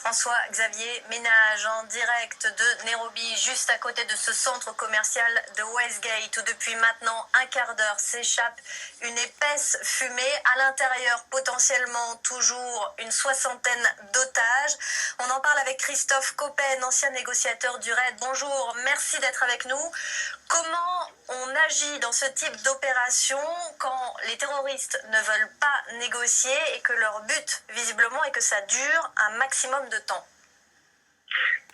François-Xavier Ménage en direct de Nairobi, juste à côté de ce centre commercial de Westgate, où depuis maintenant un quart d'heure s'échappe une épaisse fumée. À l'intérieur, potentiellement toujours une soixantaine d'otages. On en parle avec Christophe Coppen, ancien négociateur du RAID. Bonjour, merci d'être avec nous. Comment on agit dans ce type d'opération quand les terroristes ne veulent pas négocier et que leur but, visiblement, est que ça dure un maximum de temps?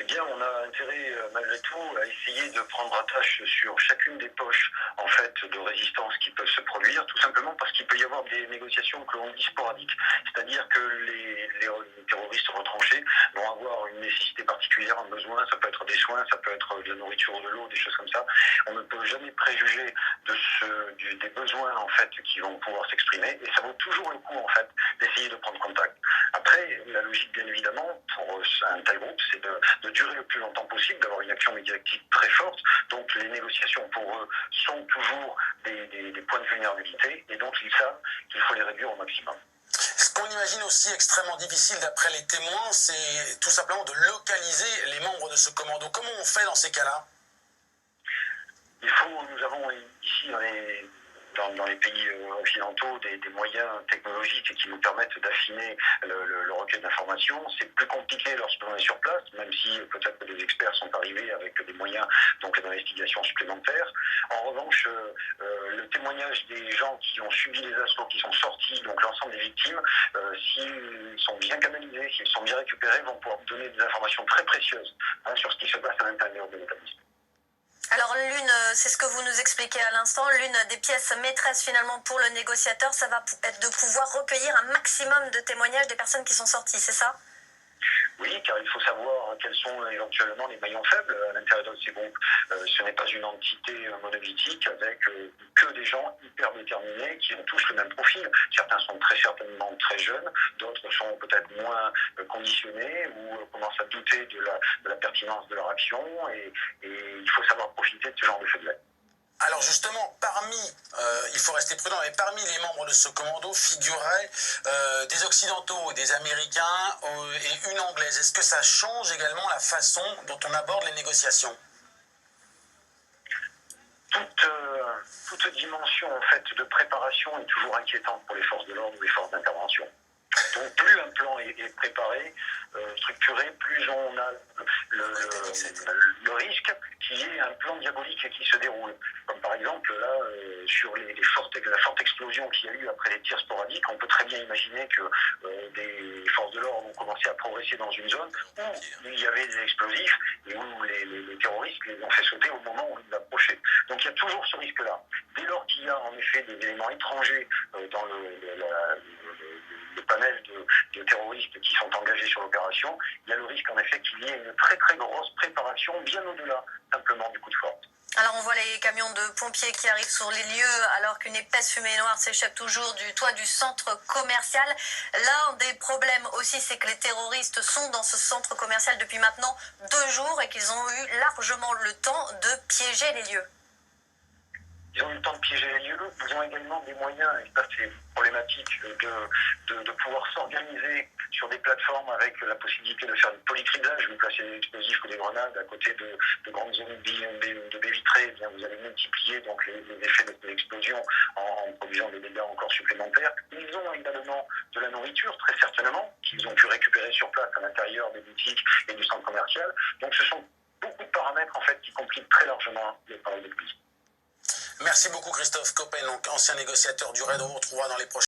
Eh bien, on a intérêt, malgré tout, à essayer de prendre attache sur chacune des poches, en fait, de résistance qui peuvent se produire, tout simplement parce qu'il peut y avoir des négociations que l'on dit sporadiques. C'est-à-dire que les terroristes retranchés vont avoir une nécessité particulière, un besoin, ça peut être des soins, ça peut être de la nourriture, de l'eau, des choses comme ça. On ne peut jamais préjuger des besoins, en fait, qui vont pouvoir s'exprimer, et ça vaut toujours le coup, en fait, d'essayer de prendre contact. Après, la logique, bien évidemment, pour un tel groupe, c'est de durer le plus longtemps possible, d'avoir une action médiatique très forte. Donc les négociations pour eux sont toujours des points de vulnérabilité, et donc ils savent qu'il faut les réduire au maximum. Ce qu'on imagine aussi extrêmement difficile d'après les témoins, c'est tout simplement de localiser les membres de ce commando. Comment on fait dans ces cas-là? Nous avons ici dans les pays occidentaux des moyens technologiques qui nous permettent d'affiner le recueil d'informations. C'est plus compliqué lorsque l'on est sur place, même si peut-être que des experts sont arrivés avec des moyens d'investigation supplémentaires. En revanche, le témoignage des gens qui ont subi les assauts, qui sont sortis, donc l'ensemble des victimes, s'ils sont bien canalisés, s'ils sont bien récupérés, vont pouvoir donner des informations très précieuses sur ce qui se passe à l'intérieur de l'établissement. Alors c'est ce que vous nous expliquez à l'instant, l'une des pièces maîtresses finalement pour le négociateur, ça va être de pouvoir recueillir un maximum de témoignages des personnes qui sont sorties, c'est ça? Oui, car il faut savoir quels sont éventuellement les maillons faibles à l'intérieur de ces groupes. Ce n'est pas une entité monolithique avec que des gens hyper déterminés qui ont tous le même profil. Certains sont très certainement très jeunes, d'autres sont peut-être moins conditionnés ou commencent à douter de la pertinence de leur action, et il faut savoir profiter de ce genre de faiblesse. Alors justement, il faut rester prudent, mais parmi les membres de ce commando figuraient des Occidentaux, des Américains et une Anglaise. Est-ce que ça change également la façon dont on aborde les négociations? Toute dimension en fait de préparation est toujours inquiétante pour les forces de l'ordre ou les forces d'intervention. Donc plus un plan est préparé, structuré, plus on a le risque qu'il y ait un plan diabolique qui se déroule. Comme par exemple là, sur la forte explosion qu'il y a eu après les tirs sporadiques, on peut très bien imaginer que des forces de l'ordre ont commencé à progresser dans une zone où il y avait des explosifs et où les terroristes les ont fait sauter au moment où ils approchaient. Donc il y a toujours ce risque-là. Dès lors qu'il y a en effet des éléments étrangers dans le panel de terroristes qui sont engagés sur l'opération, il y a le risque en effet qu'il y ait une très très grosse préparation bien au-delà simplement du coup de force. Alors on voit les camions de pompiers qui arrivent sur les lieux alors qu'une épaisse fumée noire s'échappe toujours du toit du centre commercial. L'un des problèmes aussi, c'est que les terroristes sont dans ce centre commercial depuis maintenant 2 jours et qu'ils ont eu largement le temps de piéger les lieux. Ils ont eu le temps de piéger les lieux, ils ont également des moyens, et ça c'est problématique, de pouvoir s'organiser sur des plateformes avec la possibilité de faire du polycryptage, vous placez des explosifs ou des grenades à côté de grandes zones de baies vitrées, eh bien vous allez multiplier donc les effets de l'explosion en produisant des dégâts encore supplémentaires. Ils ont également de la nourriture, très certainement, qu'ils ont pu récupérer sur place à l'intérieur des boutiques et du centre commercial. Donc ce sont beaucoup de paramètres en fait qui compliquent très largement les paroles de police. Merci beaucoup Christophe Coppen, donc ancien négociateur du RAID. On vous retrouvera dans les prochains